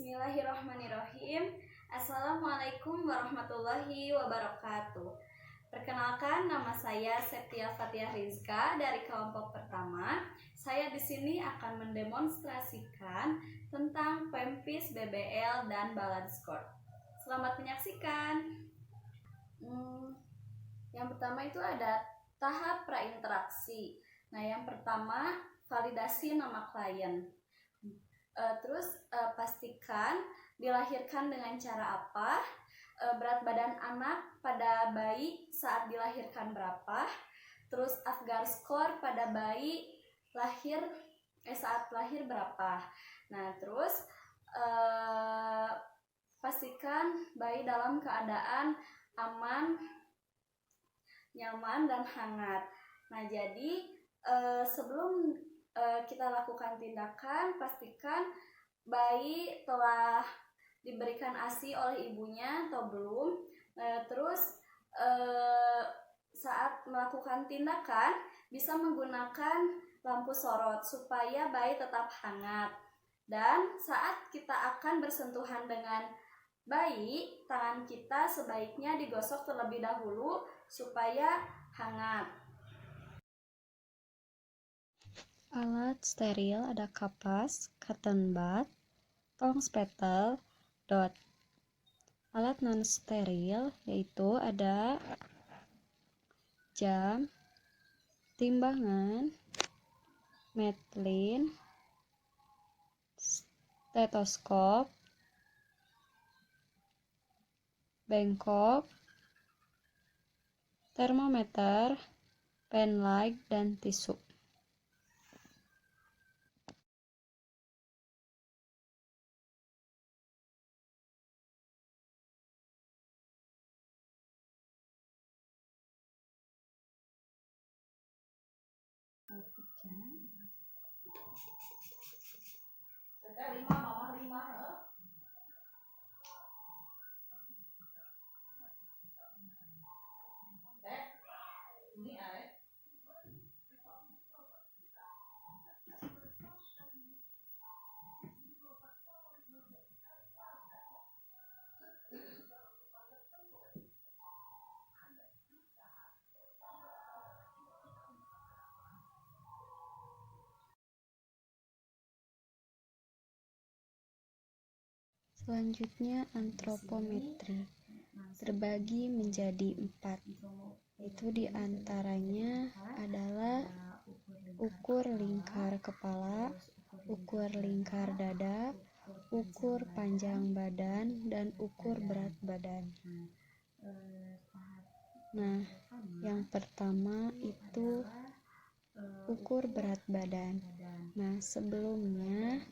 Bismillahirrahmanirrahim. Assalamualaikum warahmatullahi wabarakatuh. Perkenalkan, nama saya Septia Fathia Rizka dari kelompok pertama. Saya di sini akan mendemonstrasikan tentang PEMPIS, BBL, dan balance score. Selamat menyaksikan. Yang pertama itu ada tahap prainteraksi. Nah, yang pertama validasi nama klien. Pastikan dilahirkan dengan cara apa, berat badan anak pada bayi saat dilahirkan berapa, terus Apgar skor pada bayi saat lahir berapa. Nah, terus pastikan bayi dalam keadaan aman, nyaman, dan hangat. Nah, jadi sebelum kita lakukan tindakan, pastikan bayi telah diberikan ASI oleh ibunya atau belum. Saat melakukan tindakan bisa menggunakan lampu sorot supaya bayi tetap hangat. Dan saat kita akan bersentuhan dengan bayi, tangan kita sebaiknya digosok terlebih dahulu supaya hangat. Alat steril ada kapas, cotton bud, tong spatel, dot. Alat non steril yaitu ada jam, timbangan, metlin, stetoskop, bengkok, termometer, pen light, dan tisu. Selanjutnya antropometri terbagi menjadi 4. Itu diantaranya adalah ukur lingkar kepala, ukur lingkar dada, ukur panjang badan, dan ukur berat badan. Nah, yang pertama itu ukur berat badan. Nah, sebelumnya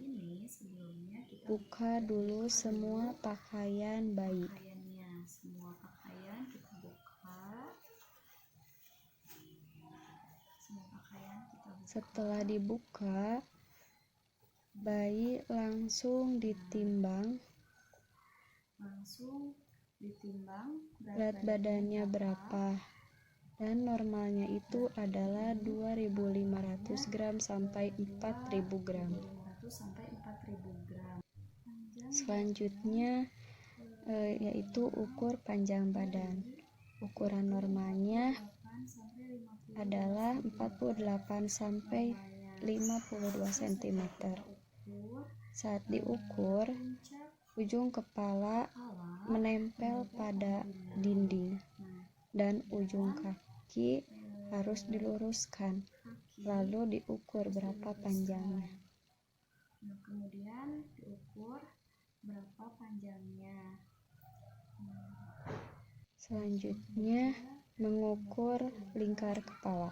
buka dulu semua pakaian bayi. Semua pakaian kita buka. Setelah dibuka, bayi langsung ditimbang. Berat badannya berapa? Dan normalnya itu adalah 2.500 gram sampai 4.000 gram. Selanjutnya yaitu ukur panjang badan. Ukuran normalnya adalah 48 sampai 52 cm. Saat diukur, ujung kepala menempel pada dinding dan ujung kaki harus diluruskan. Lalu diukur berapa panjangnya. Kemudian diukur berapa panjangnya. Selanjutnya mengukur lingkar kepala.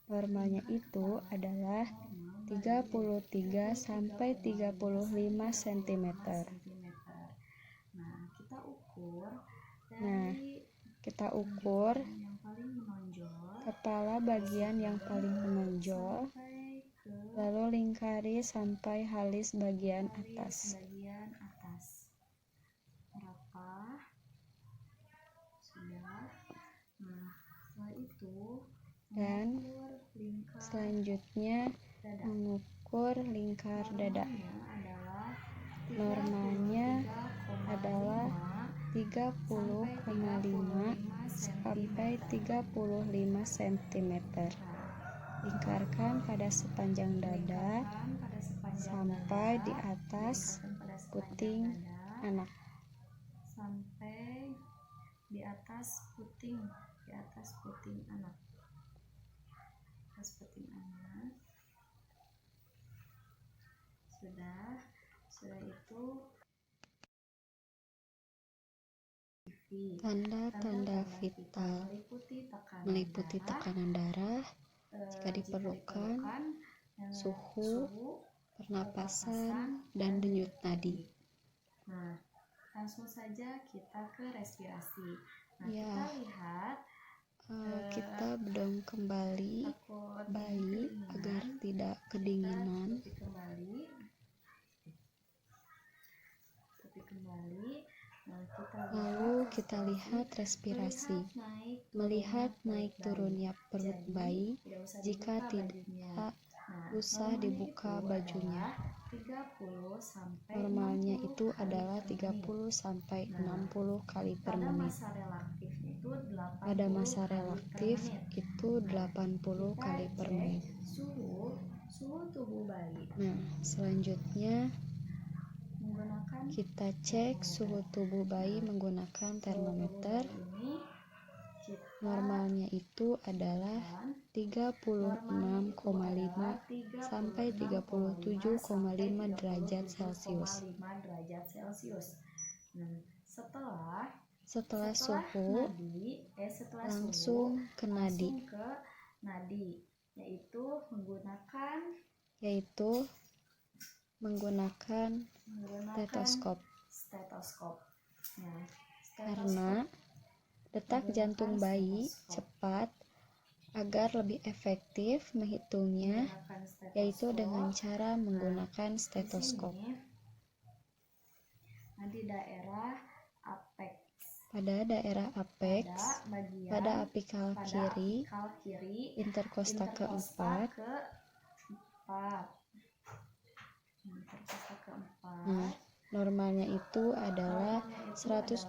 Normalnya itu adalah 33 sampai 35 cm. Nah, kita ukur kepala bagian yang paling menonjol, lalu lingkari sampai halis bagian atas. Dan selanjutnya mengukur lingkar dada. Normalnya adalah 30,5 sampai 35 cm. Lingkarkan pada sepanjang dada sampai di atas puting anak. Sampai di atas puting anak. Sudah itu Tanda-tanda vital meliputi tekanan darah, jika diperlukan, suhu, pernapasan, dan denyut nadi. Nah, langsung saja kita ke respirasi. Nah, Ya. kita lihat Kita bedong kembali takut bayi kedinginan. agar tidak kedinginan. Tutupi kembali. Nah, Lalu kita lihat respirasi, melihat naik turunnya perut bayi. Jika tidak usah dibuka bajunya. 30 sampai Normalnya 60 itu kali adalah per 30 sampai 60 kali per Pada menit. masa relaksifnya itu 80 Pada masa kali per relatif menit. itu 80 Kita kali per cek menit. suhu tubuh bayi. Nah, selanjutnya Menggunakan kita cek suhu tubuh bayi menggunakan termometer. ini Normalnya itu adalah 36,5 sampai 37,5 derajat Celcius. Nah, Setelah suhu, langsung ke nadi, yaitu menggunakan stetoskop. Nah, Karena detak jantung bayi cepat, agar lebih efektif menghitungnya, yaitu dengan cara menggunakan stetoskop. Nah, di daerah apex, Pada daerah apex, pada apikal kiri, interkosta keempat. Nah, normalnya itu adalah 120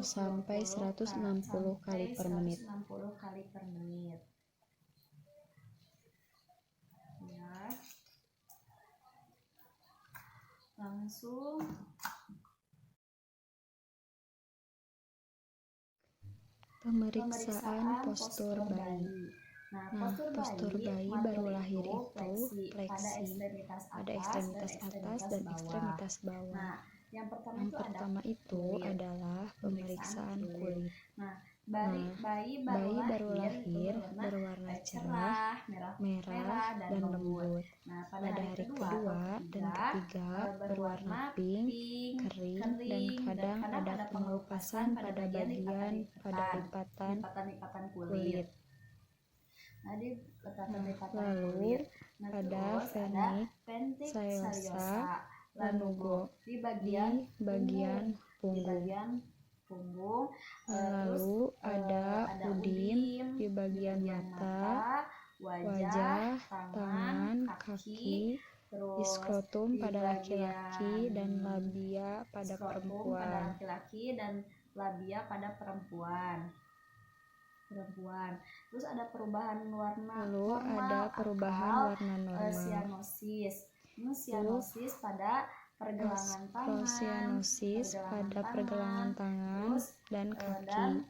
sampai 160 kali per menit. Ya. Langsung Pemeriksaan postur bayi. Nah, postur bayi baru lahir itu fleksi pada ekstremitas atas dan ekstremitas bawah. Nah, yang Yang pertama itu adalah pemeriksaan kulit. bayi baru lahir berwarna cerah, merah, dan lembut. Pada hari kedua dan ketiga berwarna pink, kering, dan kadang ada pengelupasan pada bagian pada lipatan kulit. Lalu pada vernik sayosa lanugo di bagian punggung. Lalu ada udim di bagian mata, wajah, tangan, kaki, skrotum pada laki-laki, dan labia pada perempuan. Terus ada perubahan warna Lalu normal ada perubahan akal, warna normal. cyanosis pada pergelangan tangan, dan kaki.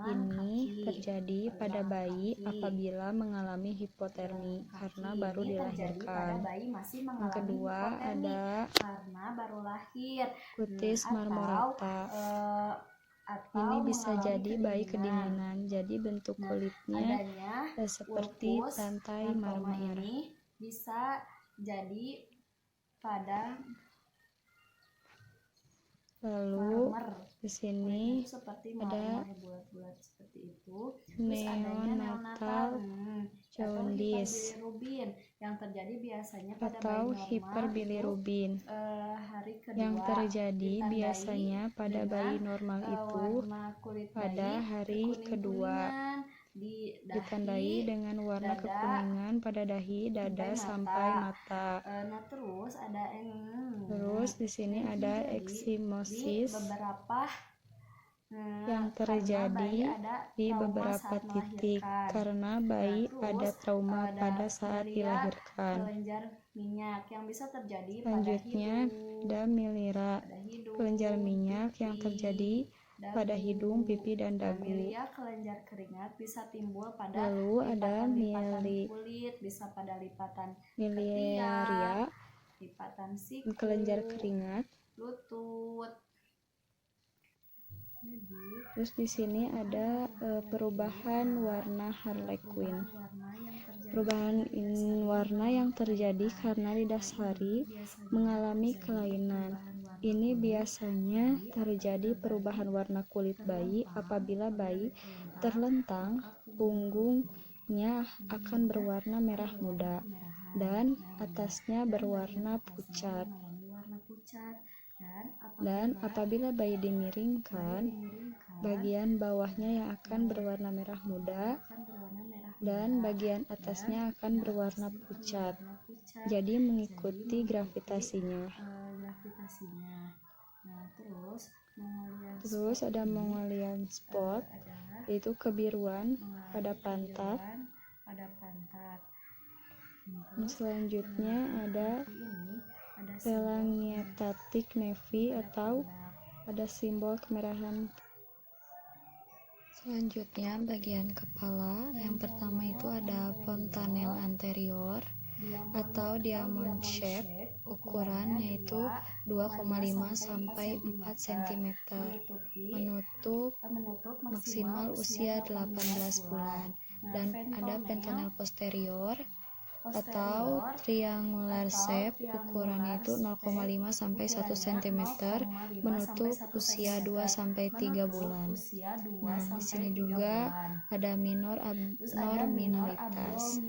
Ini terjadi pada bayi apabila mengalami hipotermi karena baru dilahirkan. Yang kedua ada karena baru lahir, kutis marmorata. Ini bisa jadi bayi kedinginan, jadi bentuk kulitnya seperti lantai marmer. Ini bisa jadi pada Lalu di sini ada bulat-bulat seperti itu. neonatal jaundice yang terjadi biasanya pada atau bayi normal hiperbilirubin. hari kedua, Yang terjadi ditandai biasanya pada bayi normal itu warna kulit pada bayi hari kedua. ditandai dengan warna kekuningan pada dahi, dada sampai mata. Nah, Terus di sini ada eksimosis yang terjadi di beberapa titik karena bayi ada trauma pada saat dilahirkan. Kelenjar minyak yang bisa terjadi Selanjutnya ada milira, kelenjar minyak yang terjadi pada hidung, pipi, dan dagu. Milia, kelenjar keringat bisa timbul pada Lalu ada kulit, bisa pada lipatan miliaria, lipatan siku, kelenjar keringat. lutut. Terus di sini ada perubahan warna harlequin. Perubahan warna yang terjadi karena didasari mengalami kelainan. Ini biasanya terjadi perubahan warna kulit bayi apabila bayi terlentang, punggungnya akan berwarna merah muda dan atasnya berwarna pucat. Dan apabila bayi dimiringkan, bagian bawahnya yang akan berwarna merah muda dan bagian atasnya akan berwarna pucat. Jadi mengikuti gravitasinya. Nah, terus ada Mongolian spot, yaitu kebiruan pada pantat. Selanjutnya ada telangiectatic nevy atau ada simbol kemerahan. Selanjutnya bagian kepala, yang pertama itu ada fontanel anterior atau diamond shape, ukuran yaitu 2,5 sampai 4 cm, menutup maksimal usia 18 bulan. Dan ada pentonel posterior atau triangular shape, ukurannya itu 0,5 sampai 1 cm, menutup usia 2 sampai 3 bulan. Nah, di sini juga ada minor abnorminalitas,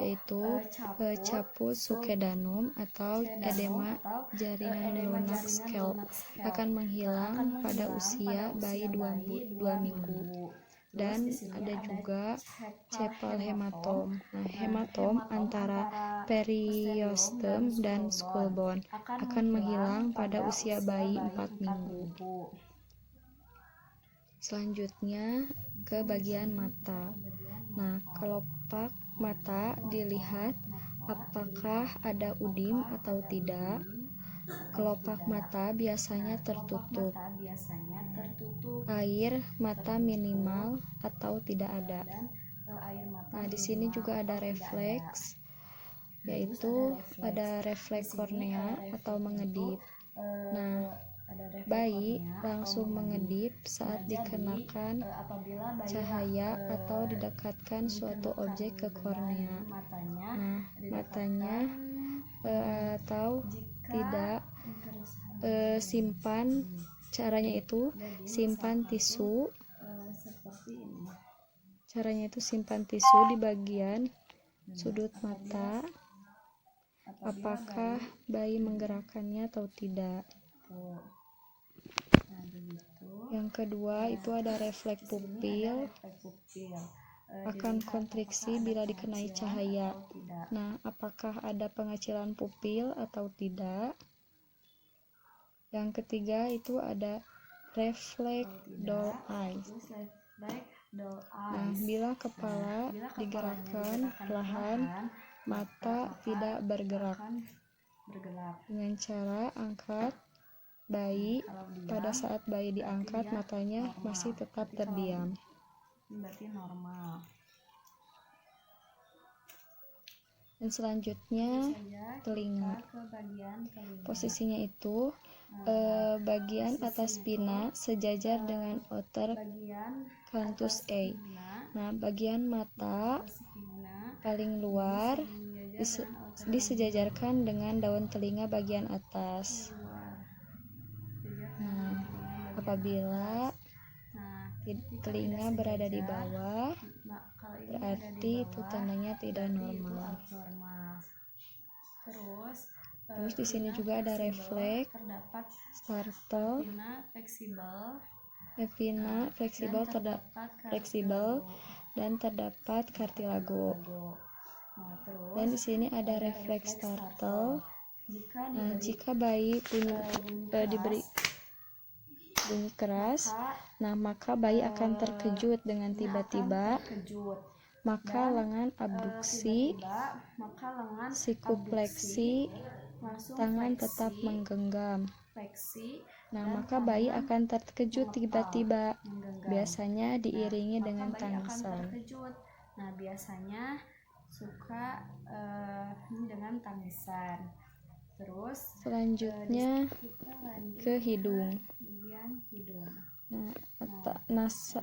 yaitu caput succedanum atau edema jaringan lunak scalp akan menghilang pada usia bayi 2 minggu. Dan ada juga cepal hematom. Nah, hematom antara periostem dan skull bone akan menghilang pada usia bayi 4 minggu. Selanjutnya ke bagian mata. Nah, kelopak mata dilihat apakah ada udim atau tidak. Kelopak mata biasanya tertutup. Air mata minimal atau tidak ada. Nah, di sini juga ada refleks, yaitu ada refleks kornea atau mengedip. Nah, bayi langsung mengedip saat dikenakan cahaya atau didekatkan suatu objek ke kornea. Nah, matanya atau tidak simpan, caranya itu simpan tisu. Di bagian sudut mata. Apakah bayi menggerakkannya atau tidak. Yang kedua itu ada refleks pupil, akan kontriksi bila dikenai cahaya. Nah, apakah ada pengecilan pupil atau tidak. Yang ketiga itu ada refleks doll eyes. Nah, bila kepala digerakkan perlahan, mata tidak bergerak. Dengan cara angkat bayi, pada saat bayi diangkat matanya masih tetap terdiam. Dan selanjutnya telinga. Posisinya itu bagian atas pina sejajar dengan outer canthus A. Nah, bagian mata paling luar disejajarkan dengan daun telinga bagian atas. Nah, apabila telinga berada di bawah, berarti itu tandanya tidak normal. Terus di sini juga ada refleks startle Retina fleksibel dan terdapat kartilago. Dan di sini ada refleks startle. Nah, jika bayi diberi bunyi keras, maka bayi akan terkejut dengan tiba-tiba. Maka lengan abduksi, sikupleksi, tangan tetap menggenggam. Maka bayi akan terkejut tiba-tiba, biasanya diiringi dengan tangisan. Biasanya suka dengan tangisan. Terus selanjutnya ke hidung.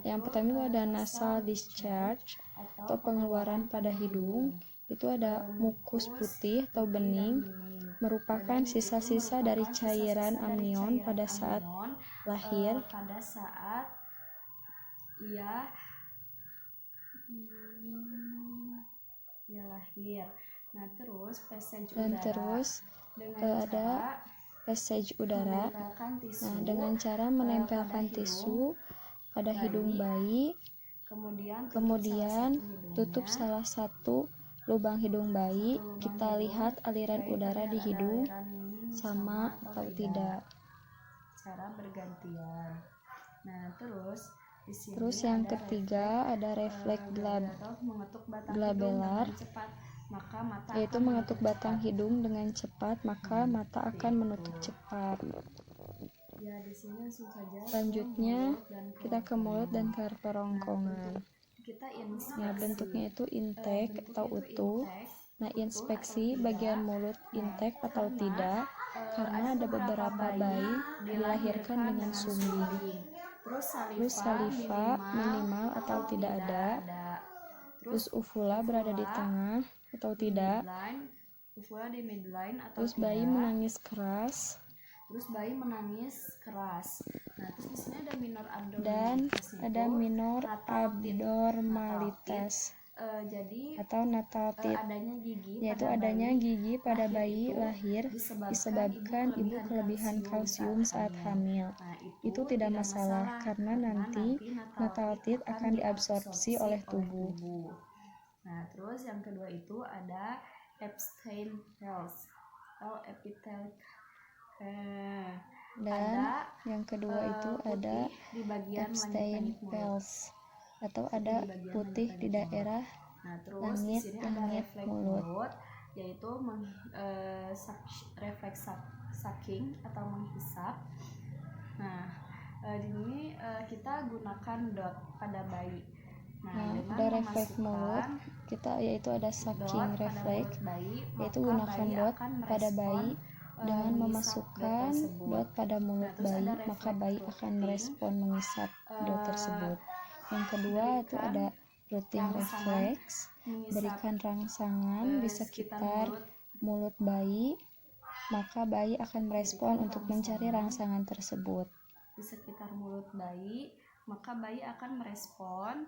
Yang pertama itu ada nasal discharge atau pengeluaran pada hidung. Itu ada mukus putih atau bening, merupakan sisa-sisa dari cairan amnion pada saat lahir. Lahir. Terus ada passage udara. Dengan cara menempelkan tisu pada hidung bayi, kemudian tutup salah satu lubang hidung bayi. Kita lihat aliran udara di hidung sama atau tidak. Cara bergantian. Terus yang ketiga ada refleks glabelar, yaitu mengetuk batang hidung dengan cepat, maka mata akan menutup cepat. Selanjutnya kita ke mulut dan ke kerongkongan. Bentuknya itu intake atau utuh. Inspeksi bagian mulut intake atau tidak, karena ada beberapa bayi dilahirkan dengan sumbing. Terus saliva minimal atau tidak ada. Terus uvula berada di tengah atau tidak. Terus bayi menangis keras. Terus di sini ada minor abnormalitas. Dan ada minor abnormalitas atau nataltit, yaitu adanya gigi pada bayi lahir disebabkan ibu kelebihan kalsium saat hamil. Itu tidak masalah karena nanti nataltit akan diabsorpsi oleh tubuh. Terus yang kedua itu ada epithelials atau epithelial. Dan yang kedua itu ada epithelials atau ada putih di daerah langit mulut, yaitu refleks sucking atau menghisap. Di sini kita gunakan dot pada bayi. Pada refleks mulut kita yaitu ada sucking refleks, yaitu gunakan dot pada bayi. Dengan memasukkan dot pada mulut bayi, maka bayi akan merespon mengisap dot tersebut. Yang kedua itu ada rooting reflex, berikan rangsangan di sekitar mulut bayi, maka bayi akan merespon untuk mencari rangsangan tersebut. Di sekitar mulut bayi, maka bayi akan merespon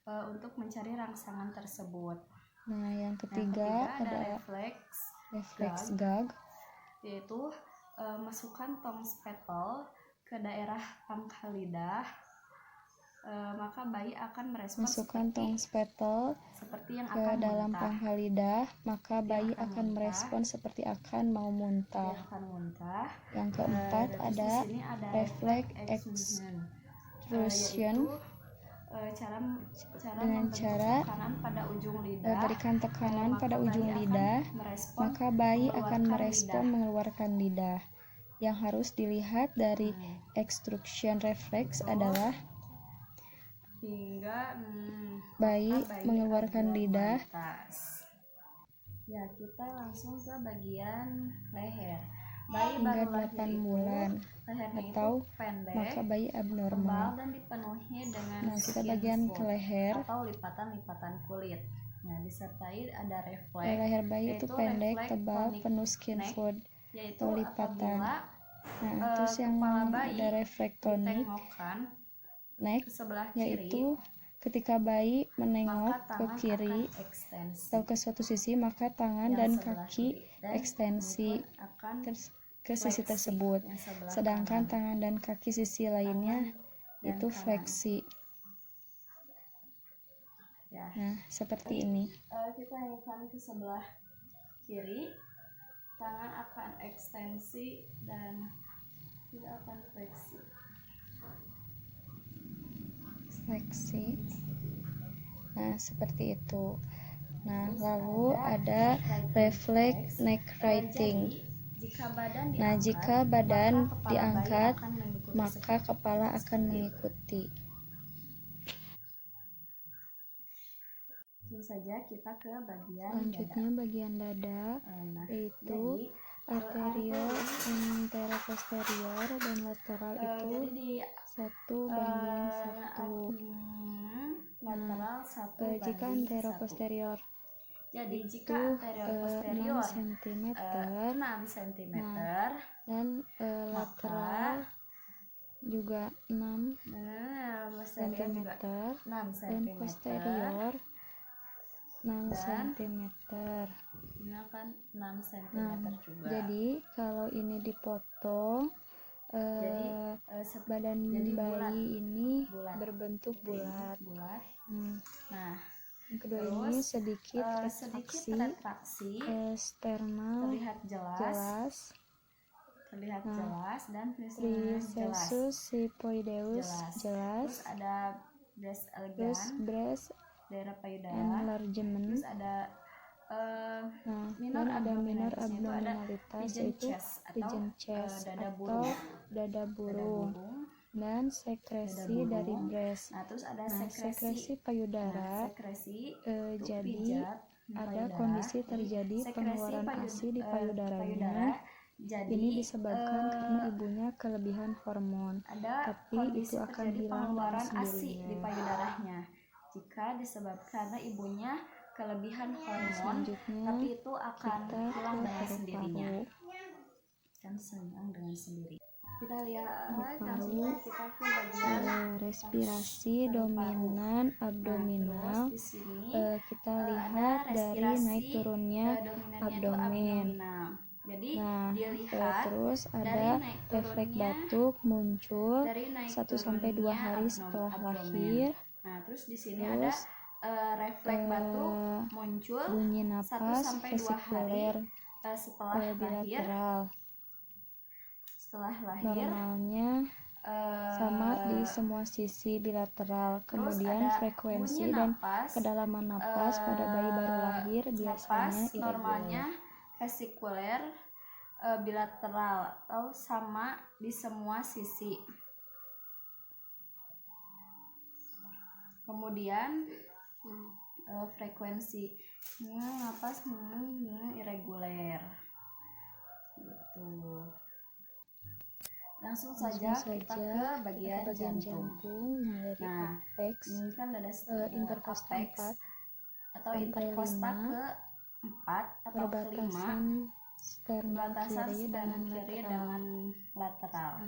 untuk mencari rangsangan tersebut. Yang ketiga ada refleks gag, yaitu masukkan tong spetle ke daerah pangkal lidah, maka bayi akan merespon masukkan tong spetle seperti yang ke dalam pangkal lidah, maka bayi akan merespon seperti akan mau muntah. Yang keempat ada refleks extrusion, dengan cara berikan tekanan pada ujung lidah, maka bayi akan merespon mengeluarkan lidah. Yang harus dilihat dari extrusion reflex adalah bayi mengeluarkan lidah. Kita langsung ke bagian leher. Hingga 8 bulan atau pendek, maka bayi abnormal. Dan dipenuhi dengan kita bagian ke leher atau lipatan-lipatan kulit. Disertai ada refleks. Leher bayi itu pendek, tebal, penuh skin fold atau lipatan. Terus yang ada refleks tonik neck, yaitu ketika bayi menengok ke kiri atau ke suatu sisi, maka tangan dan kaki ekstensi ke sisi tersebut, sedangkan tangan dan kaki sisi lainnya itu fleksi. Ya. Nah, seperti ini. Kita hengkang ke sebelah kiri, tangan akan ekstensi dan tidak akan fleksi. Nah, seperti itu. Nah, lalu ada reflex neck writing. Nah, jika badan diangkat, maka kepala akan mengikuti. Langsung saja kita ke bagian selanjutnya dada. Bagian dada, yaitu arteriol, anteroposterior dan lateral itu 1:1. Lateral 1:1. Jika anteroposterior jadi jika anterior 6 cm, 6 cm, dan lateral juga 6 cm, dan posterior 6 cm. Ini akan 6 cm juga. Jadi kalau ini dipotong, badan bayi ini berbentuk bulat. Nah, yang kedua ini sedikit retraksi, sternal jelas, dan triceps sipoideus jelas, terus ada breast breast daerah payudara, enlargement, terus ada minor abdominalitas yaitu pigeon chest atau dada burung, dan sekresi dari breast. Terus ada sekresi payudara. Jadi ada kondisi terjadi pengeluaran ASI di payudaranya. Ini disebabkan karena ibunya kelebihan hormon, tapi itu akan hilang dengan sendirinya. di payudaranya jika disebabkan karena ibunya kelebihan hormon, tapi itu akan hilang dengan sendirinya. Kita lihat langsung kita ke bagian respirasi dominan abdominal. Kita lihat dari naik turunnya abdomen. Jadi terus ada refleks batuk muncul 1-2 hari setelah lahir. Terus di sini ada refleks batuk muncul bunyi napas 1-2 vesikuler setelah bilateral. Setelah lahir normalnya sama di semua sisi bilateral. Kemudian frekuensi dan kedalaman napas pada bayi baru lahir biasanya normalnya vesikuler bilateral atau sama di semua sisi. Kemudian frekuensi napas irreguler gitu. Langsung saja kita ke bagian jantung. Dari apex, ini kan ada interkosta 4 atau interkosta ke-4 atau ke-5, sternum kiri dengan lateral.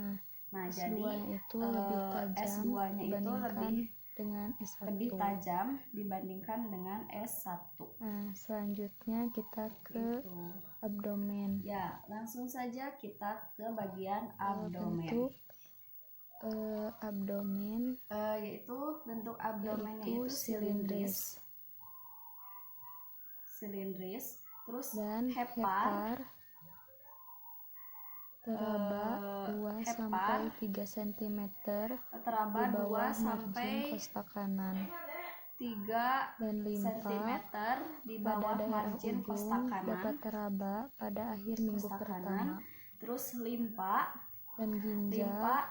Jadi itu lebih tajam dibandingkan dengan S1. Lebih tajam dibandingkan dengan S1. Selanjutnya kita ke abdomen. Ya, langsung saja kita ke bagian abdomen. Bentuk abdomen yaitu bentuk abdomennya itu silindris. Terus dan hepar teraba 2-3 cm teraba di bawah 2 margin kosta kanan, 3 dan limpa di bawah pada daerah margin kosta ujung kanan dapat teraba pada akhir minggu pertama. Terus limpa dan ginjal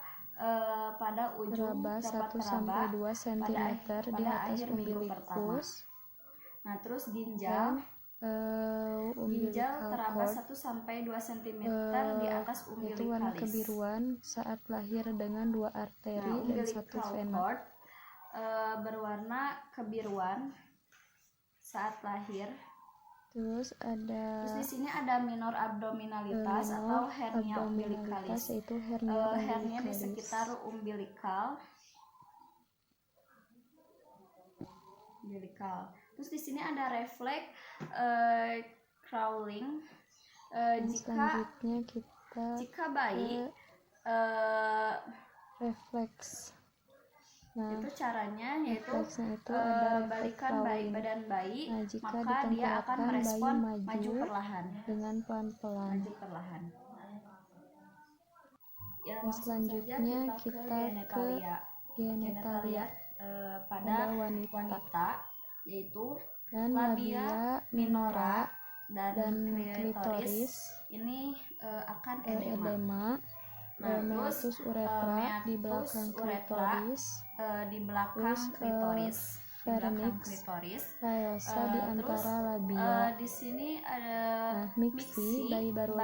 pada ujung teraba 1-2 cm di atas umbilikus. Terus ginjal teraba 1-2 cm di atas umbilikalis. Itu warna kebiruan saat lahir dengan 2 arteri dan 1 vena. Berwarna kebiruan saat lahir. Terus di sini ada minor abdominalitas atau hernia umbilikalis. Yaitu hernia di sekitar umbilikal. Terus di sini ada refleks crawling. Selanjutnya kita jika bayi refleks Nah, itu caranya yaitu refleksnya itu ada balikan badan bayi, nah, jika maka dia akan ditenggelamkan, merespon bayi maju perlahan. dengan pelan-pelan. Maju perlahan. Ya, Dan selanjutnya kita ke genitalia pada wanita yaitu dan labia minora dan klitoris ini akan edema. Meatus uretra di belakang klitoris, vernix layosa di antara labia. Di sini ada mixi, bayi baru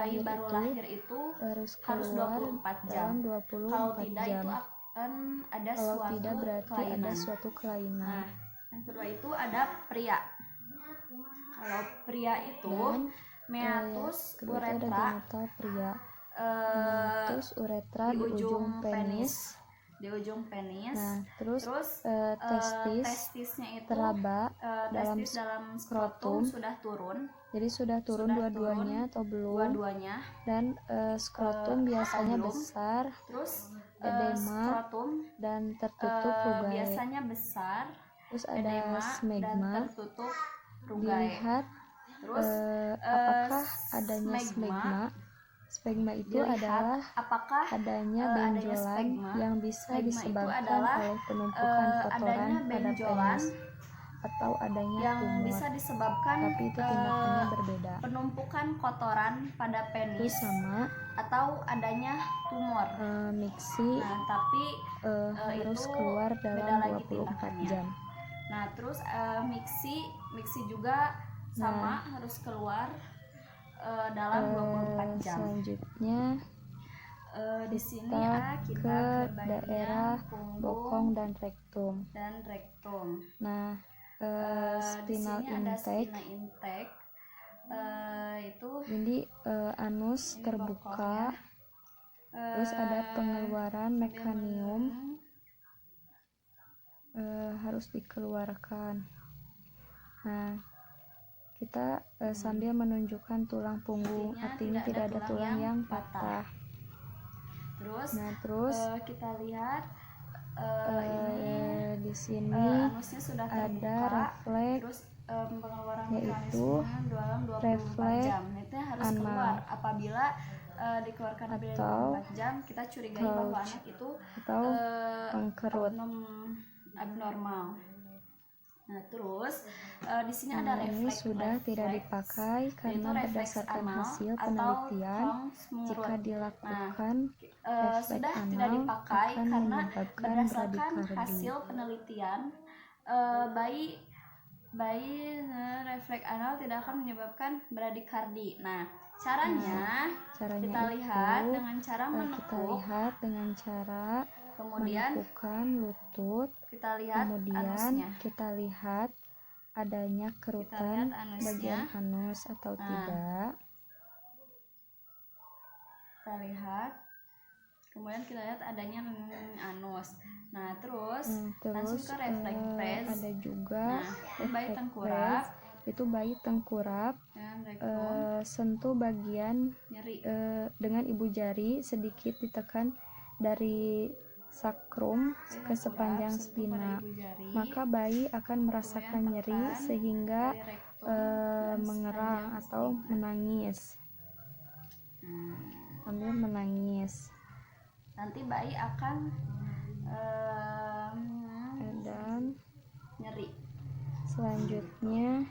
lahir itu harus keluar 24 dalam 24 Kalau tidak jam. itu akan ada Kalau suatu tidak berarti kelainan. ada suatu kelainan. Nah, yang kedua itu ada pria. Kalau pria itu meatus uretra, genital pria. Meatus uretra di ujung penis. Nah, terus testisnya itu teraba dalam skrotum sudah turun. Jadi sudah turun dua-duanya atau belum? Dan skrotum biasanya besar, terus edema dan tertutup rugai. Biasanya besar, terus ada smegma. dan tertutup rugai. Dilihat apakah adanya smegma. Smegma itu adalah adanya benjolan yang bisa disebabkan oleh penumpukan kotoran pada penis atau adanya tumor. Tapi itu tindakannya berbeda. Penumpukan kotoran pada penis itu sama atau adanya tumor. Mixi tapi harus itu keluar dalam beda lagi 24 jam. Nah, terus mixi juga sama harus keluar dalam 24 jam. Selanjutnya di sini kita ke daerah bokong dan rektum. Nah, spinal intake itu jadi anus terbuka, terus ada pengeluaran mekanium harus dikeluarkan. Nah, kita sambil menunjukkan tulang punggung, artinya tidak ada tulang yang patah. Terus kita lihat di sini anusnya sudah terbuka, ada refleks, yaitu refleks itu harus keluar. Apabila dikeluarkan lebih dari 24 jam, kita curigai bahwa anak itu pengkerut abnormal. Nah, terus di sini ada refleks. Ini sudah tidak dipakai karena berdasarkan hasil penelitian, jika dilakukan sudah tidak dipakai karena berdasarkan hasil penelitian bayi refleks anal tidak akan menyebabkan bradikardi. Nah, caranya kita lihat dengan cara menekuk, kemudian menekukkan lutut, kita lihat kemudian anusnya. kita lihat adanya kerutan bagian anus atau tidak. Kita lihat, kemudian kita lihat adanya anus. Nah, terus langsung ke refleks. Ada juga bayi tengkurap. Itu bayi tengkurap. Sentuh bagian dengan ibu jari, sedikit ditekan dari sakrum ke sepanjang spina, maka bayi akan merasakan nyeri sehingga mengerang atau menangis. Sambil menangis, nanti bayi akan dan nyeri. Selanjutnya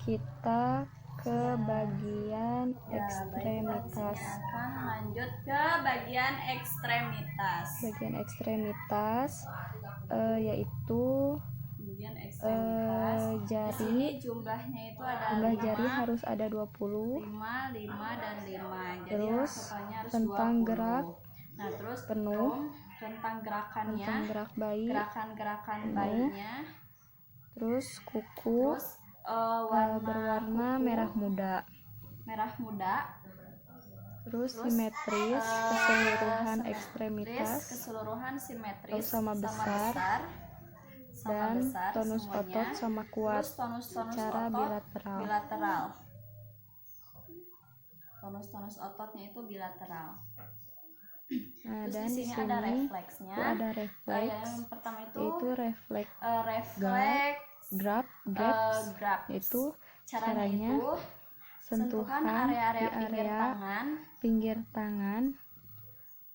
kita ke bagian ekstremitas. Akan lanjut ke bagian ekstremitas. Bagian ekstremitas yaitu jari. Jumlahnya itu ada jumlah jari harus ada 20. 5 dan 5. Terus tentang gerak terus penuh, tentang gerakannya, tentang gerak bayi, gerakan bayinya. Terus kuku berwarna merah muda. Terus simetris keseluruhan ekstremitas, sama besar, dan tonus otot sama kuat secara bilateral. Tonus ototnya itu bilateral. Nah, Terus dan di sini ada refleksnya. itu ada refleks. Yang pertama itu refleks grabs. Itu caranya itu sentuhan area-area pinggir tangan,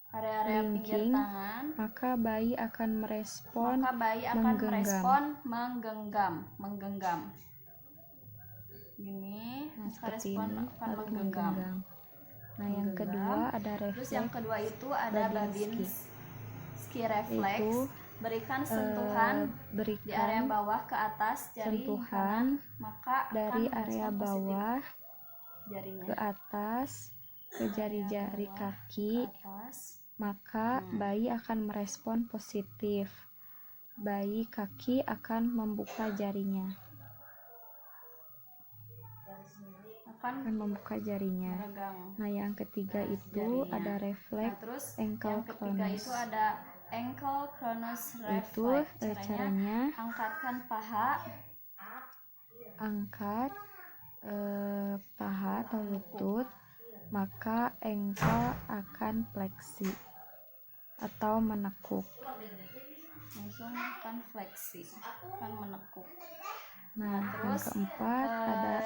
pinggir tangan, maka bayi akan merespon menggenggam. Gini, seperti respon ini, akan lalu menggenggam. Nah, yang kedua ada Terus yang kedua itu ada Babinski reflex. Itu berikan sentuhan di area bawah ke atas jari kanan, maka dari area bawah jarinya ke atas ke jari-jari kaki, maka bayi akan merespon positif. Bayi kaki akan membuka jarinya. Nah, yang ketiga itu ada refleks ankle clonus. Itu ada ankle clonus reflex. Itu caranya angkatkan paha, paha atau lutut, maka ankle akan fleksi atau menekuk. Langsung akan fleksi, akan menekuk. Nah, yang keempat ada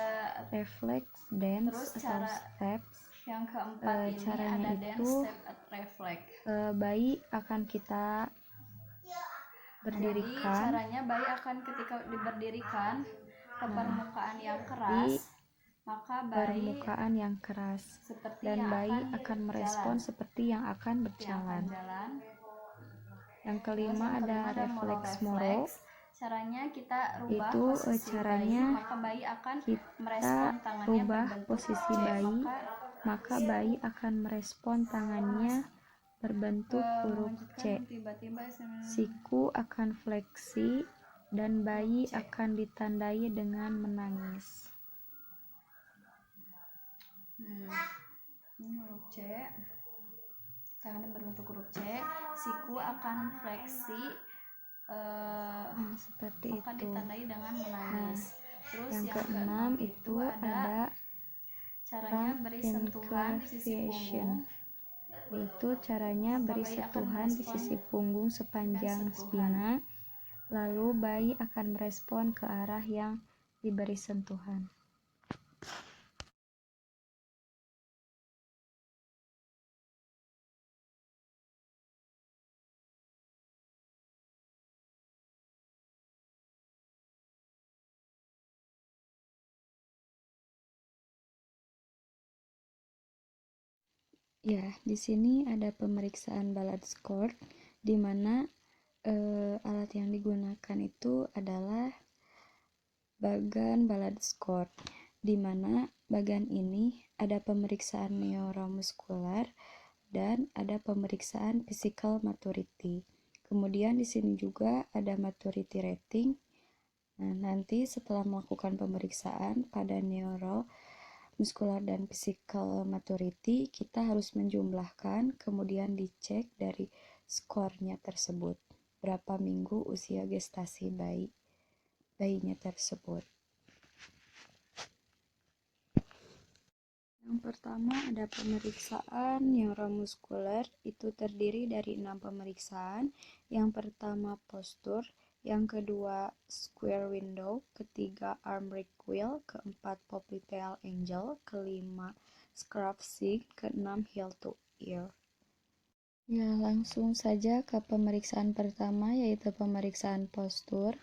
refleks dance atau steps. Yang keempat ini caranya ada itu reflex. Bayi akan kita berdirikan. Jadi, caranya bayi akan ketika diberdirikan ke permukaan yang keras, maka permukaan yang keras, dan bayi akan merespon seperti yang akan berjalan. Yang kelima ada refleks moro. Caranya kita rubah itu posisi caranya bayi, maka bayi akan kita rubah posisi bayi, maka bayi akan merespon tangannya berbentuk huruf C. Siku akan fleksi dan bayi akan ditandai dengan menangis. Ini huruf C, tangannya berbentuk huruf C. Siku akan fleksi, seperti akan itu. ditandai dengan menangis. Terus yang keenam itu ada caranya beri sentuhan di sisi punggung. Itu caranya beri sentuhan di sisi punggung sepanjang spina, lalu bayi akan merespon ke arah yang diberi sentuhan. Ya, di sini ada pemeriksaan balance score, di mana alat yang digunakan itu adalah bagan balance score, di mana bagan ini ada pemeriksaan neuromuskular dan ada pemeriksaan physical maturity. Kemudian di sini juga ada maturity rating. Nah, nanti setelah melakukan pemeriksaan pada neuromuskular dan physical maturity, kita harus menjumlahkan, kemudian dicek dari skornya tersebut, berapa minggu usia gestasi bayinya tersebut. Yang pertama ada pemeriksaan neuromuskuler, itu terdiri dari 6 pemeriksaan. Yang pertama postur, yang kedua square window, ketiga arm recoil, keempat popliteal angle, kelima scruff sig, keenam heel to ear. Ya, langsung saja ke pemeriksaan pertama, yaitu pemeriksaan postur.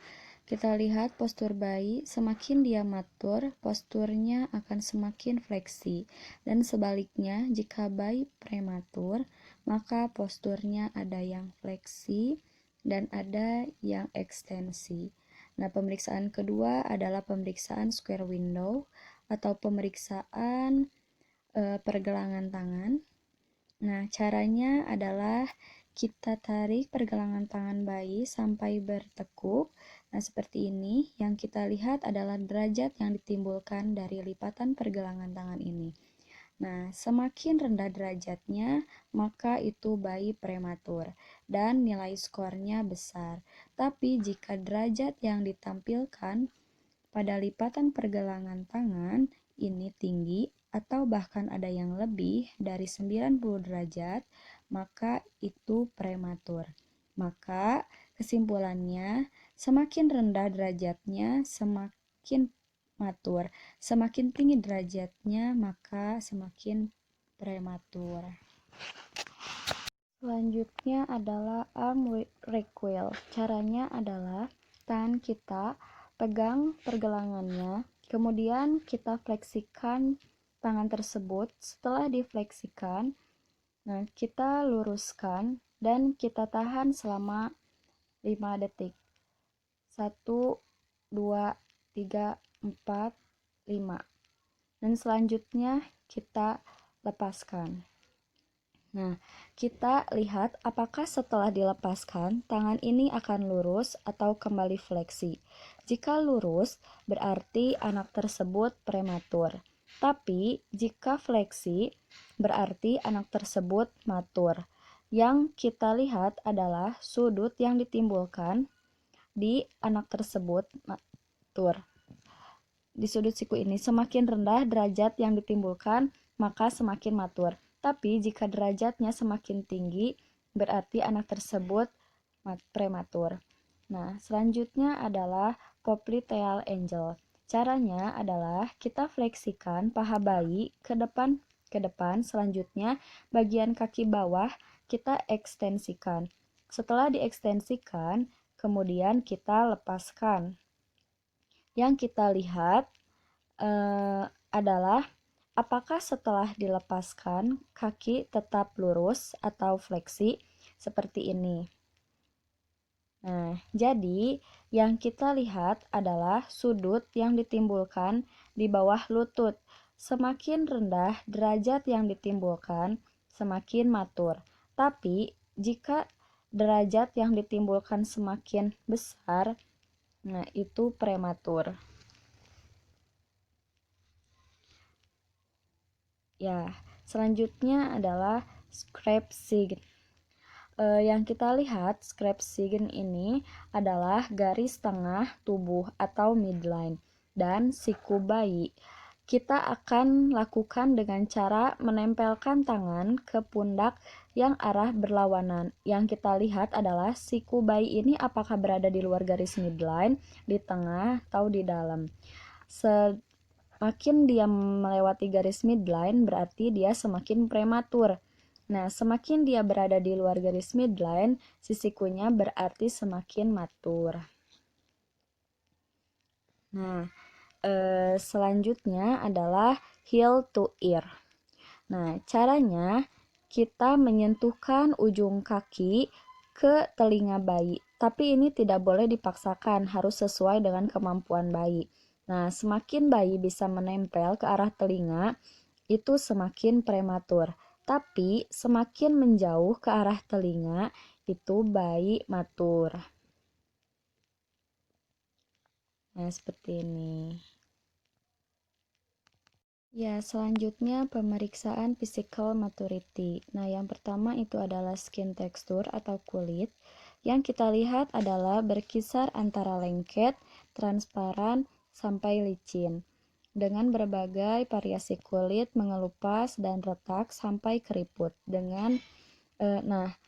Kita lihat postur bayi, semakin dia matur, posturnya akan semakin fleksi. Dan sebaliknya, jika bayi prematur, maka posturnya ada yang fleksi dan ada yang ekstensi. Nah, pemeriksaan kedua adalah pemeriksaan square window atau pemeriksaan pergelangan tangan. Nah, caranya adalah kita tarik pergelangan tangan bayi sampai bertekuk. Nah, seperti ini. Yang kita lihat adalah derajat yang ditimbulkan dari lipatan pergelangan tangan ini. Nah, semakin rendah derajatnya, maka itu bayi prematur dan nilai skornya besar. Tapi jika derajat yang ditampilkan pada lipatan pergelangan tangan ini tinggi atau bahkan ada yang lebih dari 90 derajat, maka itu prematur. Maka kesimpulannya, semakin rendah derajatnya semakin matur, semakin tinggi derajatnya maka semakin prematur. Selanjutnya adalah arm recoil. Caranya adalah tangan kita pegang pergelangannya, kemudian kita fleksikan tangan tersebut. Setelah difleksikan, kita luruskan dan kita tahan selama 5 detik. 1, 2, 3, 4, 5. Dan selanjutnya kita lepaskan. Nah, kita lihat apakah setelah dilepaskan tangan ini akan lurus atau kembali fleksi. Jika lurus, berarti anak tersebut prematur. Tapi jika fleksi, berarti anak tersebut matur. Yang kita lihat adalah sudut yang ditimbulkan di anak tersebut matur. Di sudut siku ini semakin rendah derajat yang ditimbulkan, maka semakin matur. Tapi jika derajatnya semakin tinggi, berarti anak tersebut prematur. Nah, selanjutnya adalah popliteal angle. Caranya adalah kita fleksikan paha bayi ke depan, selanjutnya bagian kaki bawah kita ekstensikan. Setelah diekstensikan, kemudian kita lepaskan. Yang kita lihat adalah apakah setelah dilepaskan kaki tetap lurus atau fleksi seperti ini. Nah, jadi yang kita lihat adalah sudut yang ditimbulkan di bawah lutut. Semakin rendah derajat yang ditimbulkan, semakin matur. Tapi jika derajat yang ditimbulkan semakin besar, nah itu prematur. Ya, selanjutnya adalah scrap sign. Yang kita lihat, scrap sign ini adalah garis tengah tubuh atau midline dan siku bayi. Kita akan lakukan dengan cara menempelkan tangan ke pundak yang arah berlawanan. Yang kita lihat adalah siku bayi ini apakah berada di luar garis midline, di tengah, atau di dalam. Semakin dia melewati garis midline, berarti dia semakin prematur. Nah, semakin dia berada di luar garis midline, sikunya berarti semakin matur. Nah, selanjutnya adalah heel to ear. Nah, caranya kita menyentuhkan ujung kaki ke telinga bayi. Tapi ini tidak boleh dipaksakan, harus sesuai dengan kemampuan bayi. Nah, semakin bayi bisa menempel ke arah telinga, itu semakin prematur. Tapi semakin menjauh ke arah telinga, itu bayi matur. Nah, seperti ini. Ya, selanjutnya pemeriksaan physical maturity. Nah, yang pertama itu adalah skin texture atau kulit. Yang kita lihat adalah berkisar antara lengket, transparan, sampai licin. Dengan berbagai variasi kulit mengelupas dan retak sampai keriput.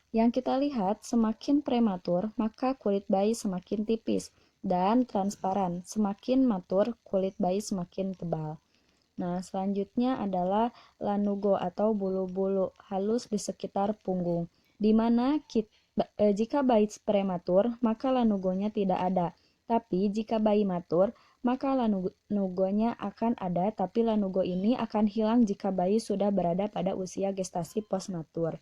Yang kita lihat semakin prematur, maka kulit bayi semakin tipis dan transparan. Semakin matur, kulit bayi semakin tebal. Nah, selanjutnya adalah lanugo atau bulu-bulu halus di sekitar punggung, di mana jika bayi prematur, maka lanugonya tidak ada. Tapi jika bayi matur, maka lanugonya akan ada, tapi lanugo ini akan hilang jika bayi sudah berada pada usia gestasi postnatur.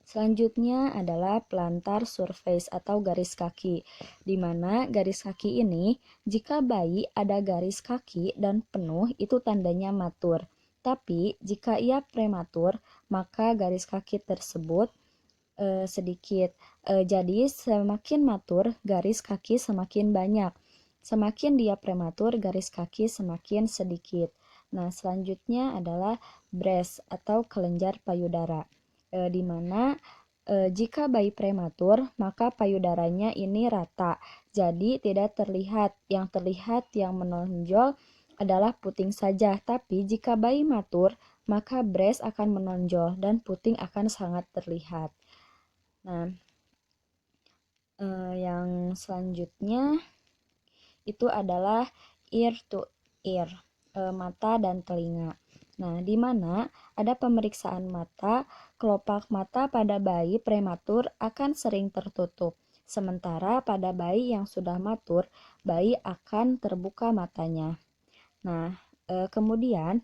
Selanjutnya adalah plantar surface atau garis kaki, di mana garis kaki ini jika bayi ada garis kaki dan penuh itu tandanya matur. Tapi jika ia prematur, maka garis kaki tersebut sedikit. Jadi semakin matur, garis kaki semakin banyak. Semakin dia prematur, garis kaki semakin sedikit. Nah, selanjutnya adalah breast atau kelenjar payudara. Di mana jika bayi prematur, maka payudaranya ini rata, jadi tidak terlihat. Yang terlihat yang menonjol adalah puting saja. Tapi jika bayi matur, maka breast akan menonjol dan puting akan sangat terlihat. Nah, yang selanjutnya itu adalah ear to ear, mata dan telinga. Nah, di mana ada pemeriksaan mata, kelopak mata pada bayi prematur akan sering tertutup. Sementara pada bayi yang sudah matur, bayi akan terbuka matanya. Nah, kemudian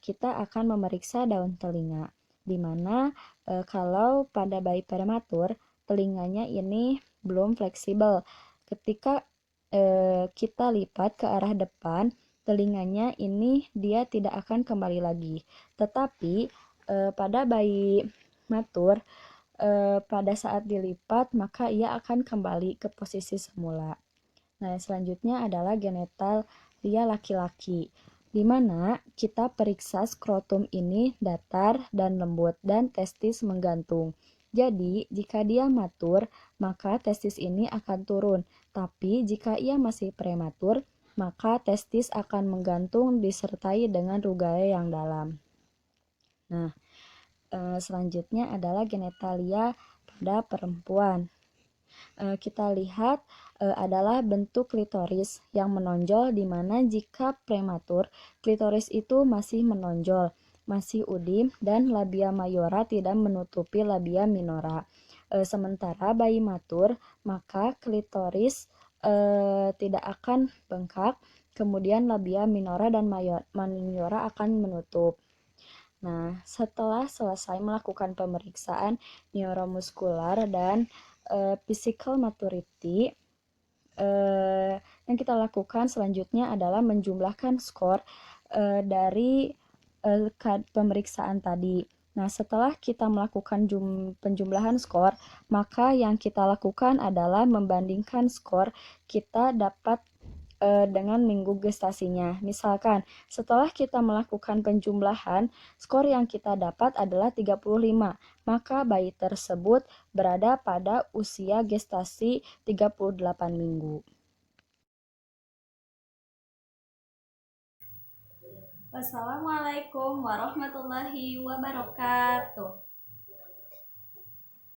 kita akan memeriksa daun telinga, di mana kalau pada bayi prematur, telinganya ini belum fleksibel. Ketika kita lipat ke arah depan, telinganya ini dia tidak akan kembali lagi. Tetapi pada bayi matur, pada saat dilipat maka ia akan kembali ke posisi semula. Nah, selanjutnya adalah genitalia laki-laki, di mana kita periksa skrotum ini datar dan lembut dan testis menggantung. Jadi, jika dia matur, maka testis ini akan turun. Tapi, jika ia masih prematur, maka testis akan menggantung disertai dengan rugae yang dalam. Nah, selanjutnya adalah genitalia pada perempuan. Kita lihat adalah bentuk klitoris yang menonjol, di mana jika prematur, klitoris itu masih menonjol, masih udim, dan labia mayora tidak menutupi labia minora. Sementara bayi matur, maka klitoris tidak akan bengkak, kemudian labia minora dan mayora akan menutup. Nah, setelah selesai melakukan pemeriksaan neuromuskular dan physical maturity, yang kita lakukan selanjutnya adalah menjumlahkan skor dari pemeriksaan tadi. Nah, setelah kita melakukan penjumlahan skor, maka yang kita lakukan adalah membandingkan skor kita dapat dengan minggu gestasinya. Misalkan, setelah kita melakukan penjumlahan, skor yang kita dapat adalah 35, maka bayi tersebut berada pada usia gestasi 38 minggu. Wassalamualaikum warahmatullahi wabarakatuh.